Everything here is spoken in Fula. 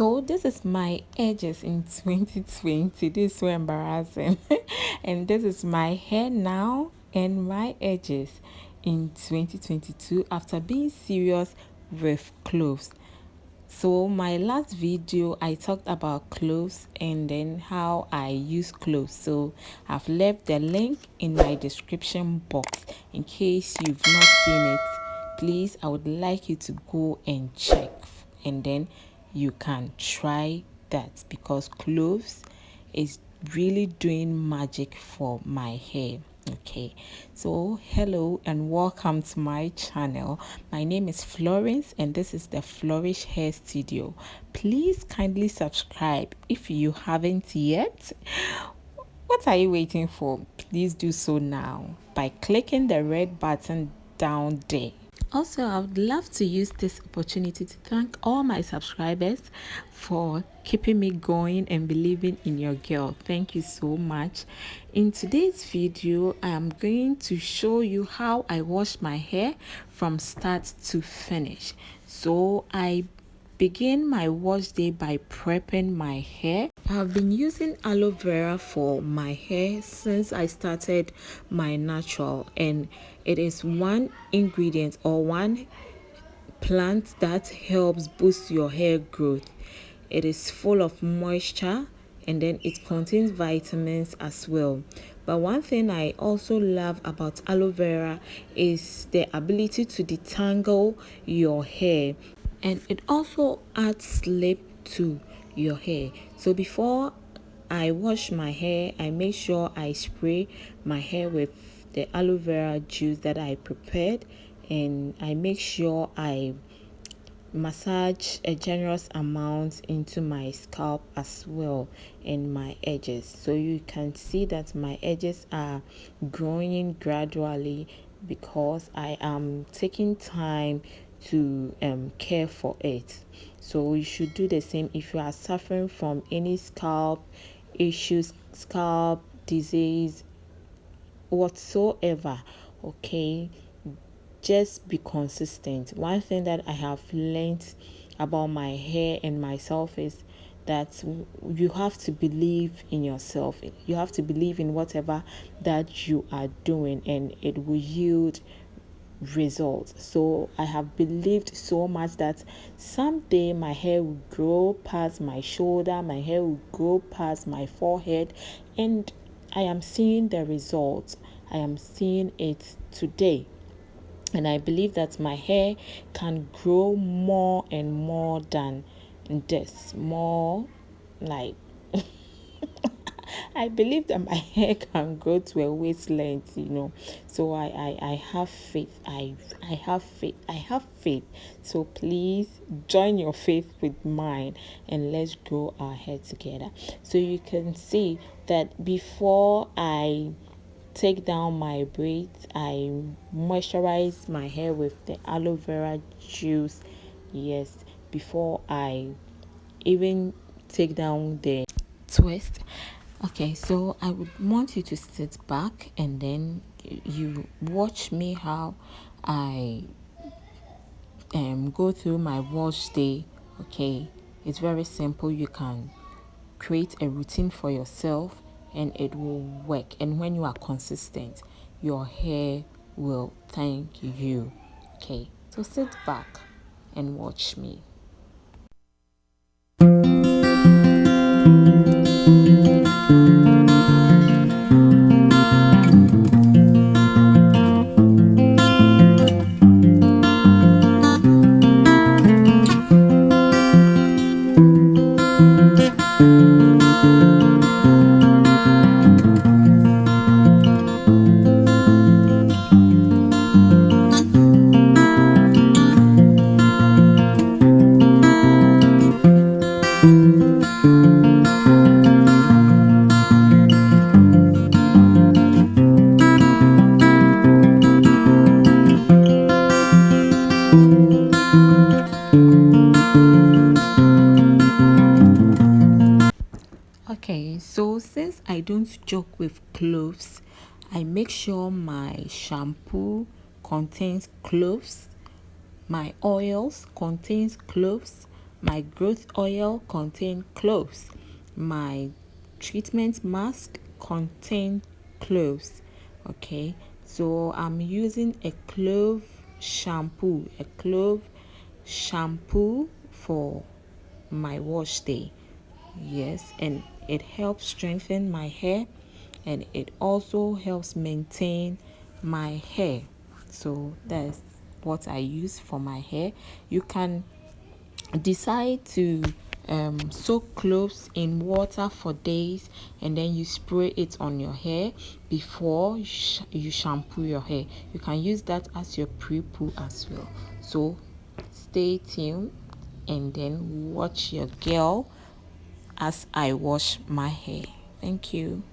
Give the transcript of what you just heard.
So this is my edges in 2020. This is so embarrassing. And this is my hair now and my edges in 2022 after being serious with clothes. So my last video I talked about clothes and then how I use clothes. So I've left the link in my description box in case you've not seen it. Please, I would like you to go and check, and then you can try that because clothes is really doing magic for my hair. Okay, so hello and welcome to my channel. My name is Florence and this is the Flourish Hair Studio. Please kindly subscribe if you haven't yet. What are you waiting for? Please do so now by clicking the red button down there. Also, I would love to use this opportunity to thank all my subscribers for keeping me going and believing in your girl. Thank you so much. In today's video, I am going to show you how I wash my hair from start to finish. So I begin my wash day by prepping my hair. I've been using aloe vera for my hair since I started my natural, and it is one ingredient or one plant that helps boost your hair growth. It is full of moisture and then it contains vitamins as well. But one thing I also love about aloe vera is the ability to detangle your hair, and it also adds slip to your hair. So before I wash my hair, I make sure I spray my hair with the aloe vera juice that I prepared, and I make sure I massage a generous amount into my scalp as well and my edges. So you can see that my edges are growing gradually because I am taking time to care for it. So you should do the same if you are suffering from any scalp issues, scalp disease whatsoever. Okay, just be consistent. One thing that I have learned about my hair and myself is that you have to believe in yourself. You have to believe in whatever that you are doing, and it will yield results. So I have believed so much that someday my hair will grow past my shoulder, my hair will grow past my forehead, and I am seeing the results. I am seeing it today. And I believe that my hair can grow more and more than this. More like I believe that my hair can grow to a waist length, So I have faith. I have faith. I have faith. So please join your faith with mine and let's grow our hair together. So you can see that before I take down my braids, I moisturize my hair with the aloe vera juice. Yes, before I even take down the twist. Okay, so I would want you to sit back and then you watch me how I go through my wash day. Okay, it's very simple. You can create a routine for yourself and it will work, and when you are consistent, your hair will thank you. Okay, so sit back and watch me. Okay, so since I don't joke with cloves, I make sure my shampoo contains cloves, my oils contains cloves, My growth oil contain cloves. My treatment mask contain cloves. Okay, so I'm using a clove shampoo for my wash day. Yes, and it helps strengthen my hair, and it also helps maintain my hair. So that's what I use for my hair. You can decide to soak cloves in water for days, and then you spray it on your hair before you shampoo your hair. You can use that as your pre-poo as well. So stay tuned and then watch your girl as I wash my hair. Thank you.